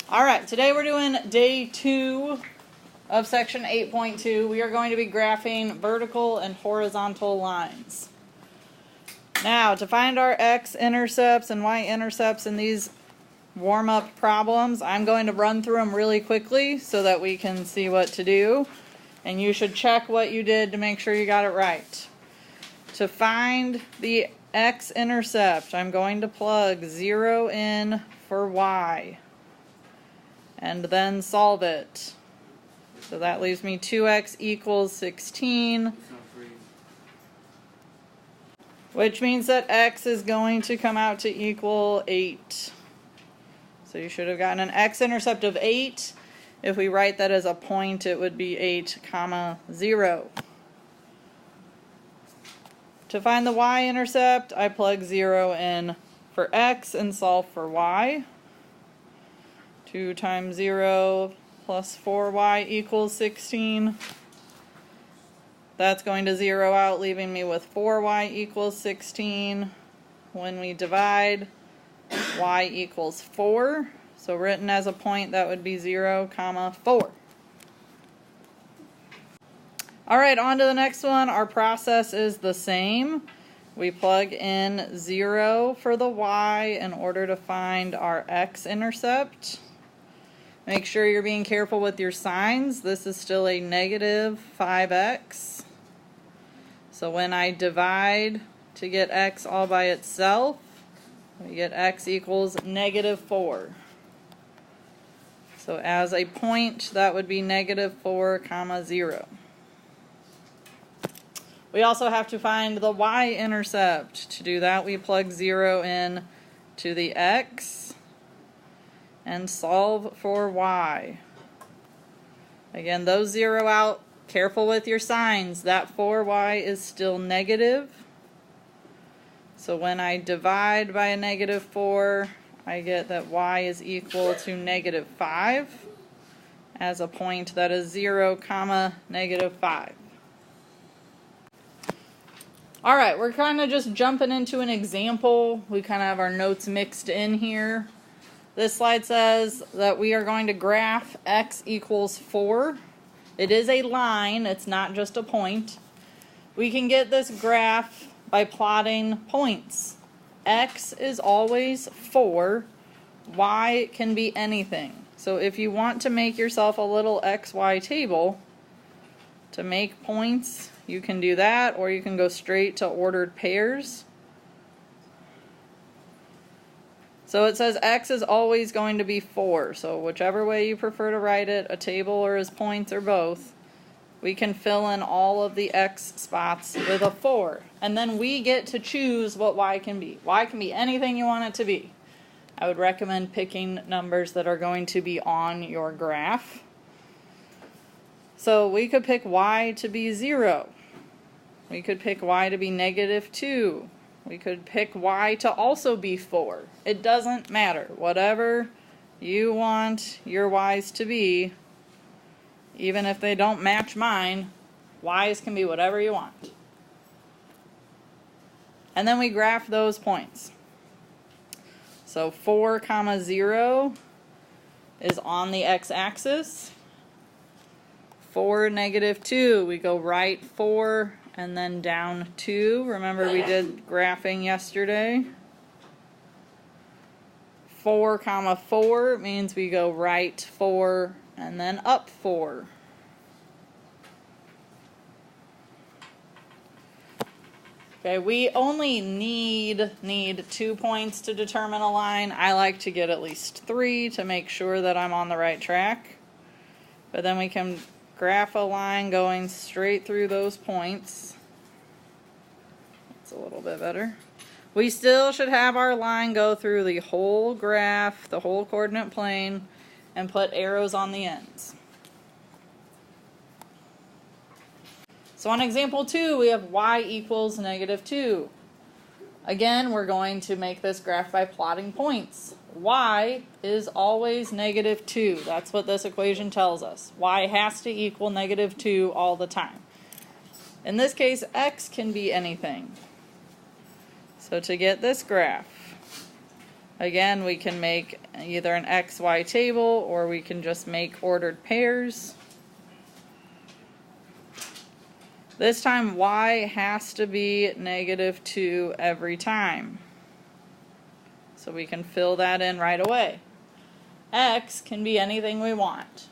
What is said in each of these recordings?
Alright, today we're doing day 2 of section 8.2. We are going to be graphing vertical and horizontal lines. Now, to find our x-intercepts and y-intercepts in these warm-up problems, I'm going to run through them really quickly so that we can see what to do. And you should check what you did to make sure you got it right. To find the x-intercept, I'm going to plug 0 in for y. And then solve it. So that leaves me 2x equals 16. Which means that x is going to come out to equal 8. So you should have gotten an x-intercept of 8. If we write that as a point, it would be 8, 0. To find the y-intercept, I plug 0 in for x and solve for y. 2 times 0 plus 4y equals 16. That's going to 0 out, leaving me with 4y equals 16. When we divide, y equals 4. So written as a point, that would be 0, 4. Alright, on to the next one. Our process is the same. We plug in 0 for the y in order to find our x-intercept. Make sure you're being careful with your signs. This is still a negative 5x. So when I divide to get x all by itself, we get x equals negative 4. So as a point, that would be negative 4, 0. We also have to find the y-intercept. To do that, we plug 0 in to the x and solve for y. Again, those 0 out. Careful with your signs. That 4y is still negative. So when I divide by a negative 4, I get that y is equal to negative 5 as a point that is 0, negative 5. Alright, we're kind of just jumping into an example. We kind of have our notes mixed in here. This slide says that we are going to graph x equals 4. It is a line, it's not just a point. We can get this graph by plotting points. X is always 4, y can be anything. So if you want to make yourself a little XY table to make points, you can do that, or you can go straight to ordered pairs. So it says x is always going to be 4, so whichever way you prefer to write it, a table or as points or both, we can fill in all of the x spots with a 4. And then we get to choose what y can be. Y can be anything you want it to be. I would recommend picking numbers that are going to be on your graph. So we could pick y to be 0. We could pick y to be negative 2. We could pick y to also be 4. It doesn't matter. Whatever you want your y's to be, even if they don't match mine, y's can be whatever you want. And then we graph those points. So 4, 0 is on the x-axis. 4, negative 2, we go right 4 and then down 2. Remember we did graphing yesterday. 4, 4 means we go right 4 and then up 4. Okay, we only need 2 points to determine a line. I like to get at least 3 to make sure that I'm on the right track. But then we can graph a line going straight through those points. That's a little bit better. We still should have our line go through the whole graph, the whole coordinate plane, and put arrows on the ends. So on example 2, we have y equals negative 2. Again, we're going to make this graph by plotting points. Y is always negative 2. That's what this equation tells us. Y has to equal negative 2 all the time. In this case, x can be anything. So to get this graph, Again, we can make either an XY table or we can just make ordered pairs. This time y has to be -2 every time. So we can fill that in right away. X can be anything we want.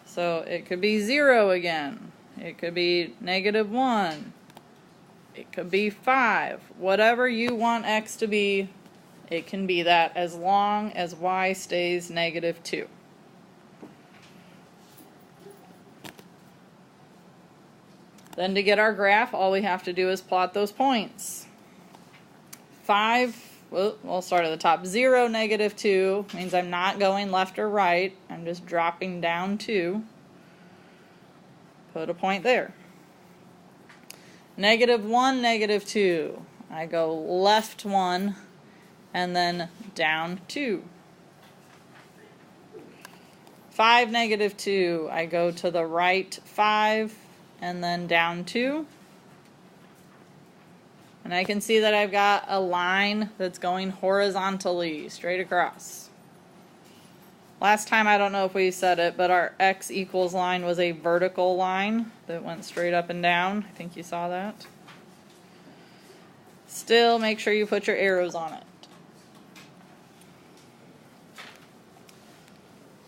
So it could be 0 again. It could be -1. It could be 5. Whatever you want X to be, it can be that as long as y stays -2. Then to get our graph, all we have to do is plot those points. 5, well, we'll start at the top. 0, -2 means I'm not going left or right. I'm just dropping down 2. Put a point there. -1, -2. I go left 1 and then down 2. 5, -2. I go to the right 5 and then down 2. And I can see that I've got a line that's going horizontally, straight across. Last time, I don't know if we said it, but our x equals line was a vertical line that went straight up and down. I think you saw that. Still, make sure you put your arrows on it.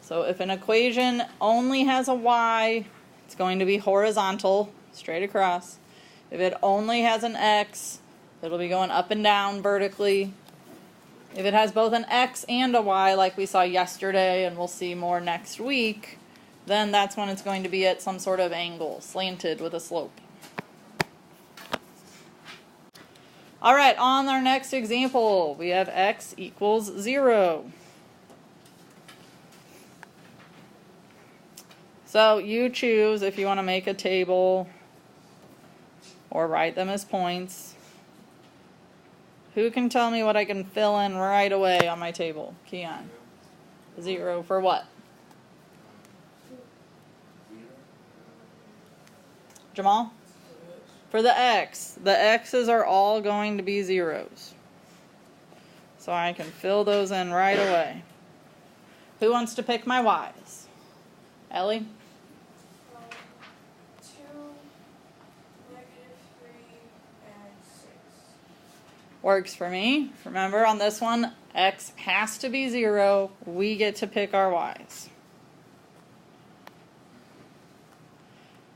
So if an equation only has a y, it's going to be horizontal, straight across. If it only has an x, it'll be going up and down vertically. If it has both an x and a y, like we saw yesterday, and we'll see more next week, then that's when it's going to be at some sort of angle, slanted with a slope. All right, on our next example, we have x equals 0. So you choose if you want to make a table or write them as points. Who can tell me what I can fill in right away on my table? Keon. 0 for what? Jamal? For the x. The x's are all going to be zeros. So I can fill those in right away. Who wants to pick my y's? Ellie? 2, -3, and 6. Works for me. Remember on this one, x has to be 0. We get to pick our y's.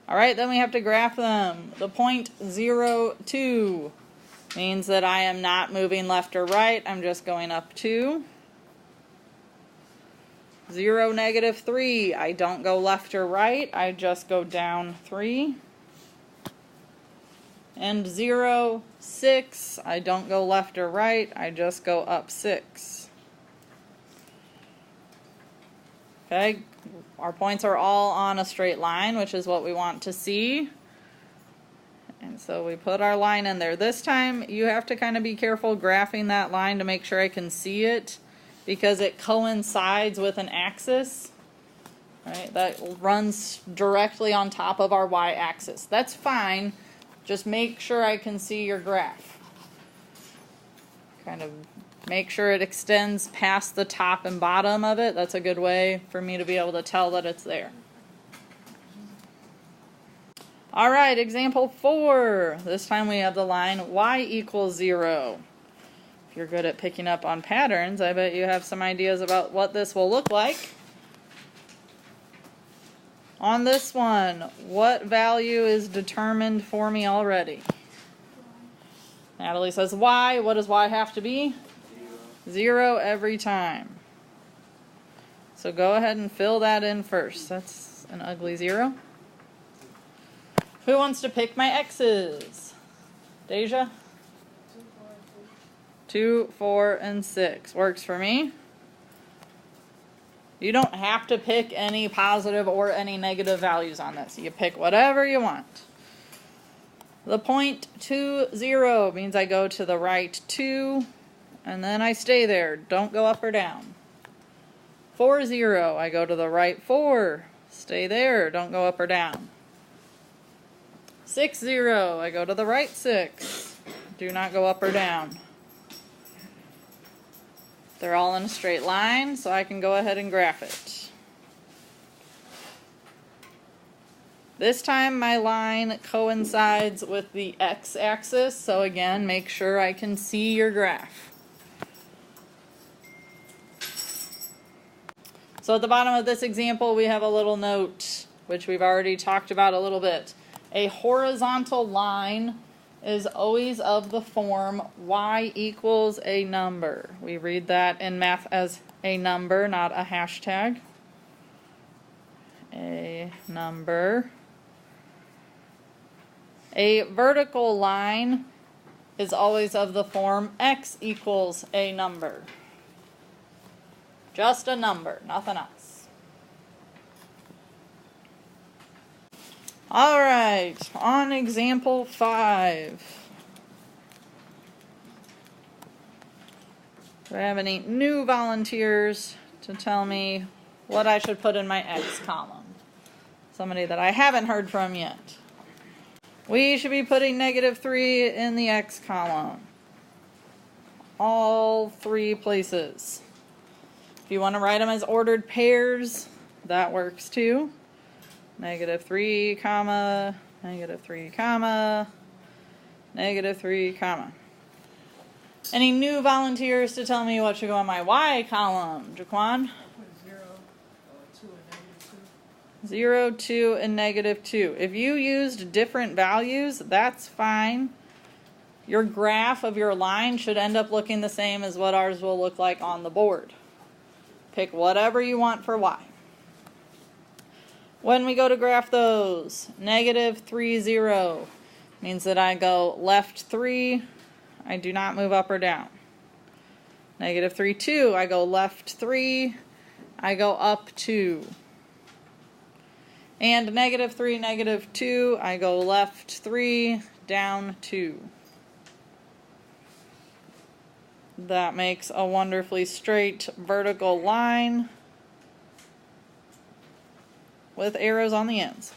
Alright, then we have to graph them. The point 0, 2 means that I am not moving left or right. I'm just going up 2. 0, -3. I don't go left or right. I just go down 3. And 0, 6. I don't go left or right. I just go up 6. Okay, our points are all on a straight line, which is what we want to see. And so we put our line in there. This time you have to kind of be careful graphing that line to make sure I can see it, because it coincides with an axis, right, that runs directly on top of our y-axis. That's fine. Just make sure I can see your graph. Kind of make sure it extends past the top and bottom of it. That's a good way for me to be able to tell that it's there. All right, example 4. This time we have the line y equals 0. If you're good at picking up on patterns, I bet you have some ideas about what this will look like. On this one, what value is determined for me already? Natalie says y. What does y have to be? 0 every time. So go ahead and fill that in first. That's an ugly 0. Who wants to pick my x's? Deja? 2, 4, and 6. Works for me. You don't have to pick any positive or any negative values on this. You pick whatever you want. The point 2, 0 means I go to the right 2, and then I stay there. Don't go up or down. 4, 0, I go to the right 4. Stay there. Don't go up or down. 6, 0, I go to the right 6. Do not go up or down. They're all in a straight line, so I can go ahead and graph it. This time my line coincides with the x-axis, so again, make sure I can see your graph. So at the bottom of this example, we have a little note, which we've already talked about a little bit. A horizontal line is always of the form y equals a number. We read that in math as a number, not a hashtag. A number. A vertical line is always of the form x equals a number. Just a number, nothing else. All right, on example 5. Do I have any new volunteers to tell me what I should put in my x column? Somebody that I haven't heard from yet. We should be putting -3 in the x column. All 3 places. If you want to write them as ordered pairs, that works too. -3, comma, -3, comma, -3, comma. Any new volunteers to tell me what should go in my y column? Jaquan? 0, 2, and -2. If you used different values, that's fine. Your graph of your line should end up looking the same as what ours will look like on the board. Pick whatever you want for y. When we go to graph those, -3, 0 means that I go left 3, I do not move up or down. -3, 2, I go left 3, I go up 2. And -3, -2, I go left 3, down 2. That makes a wonderfully straight vertical line with arrows on the ends.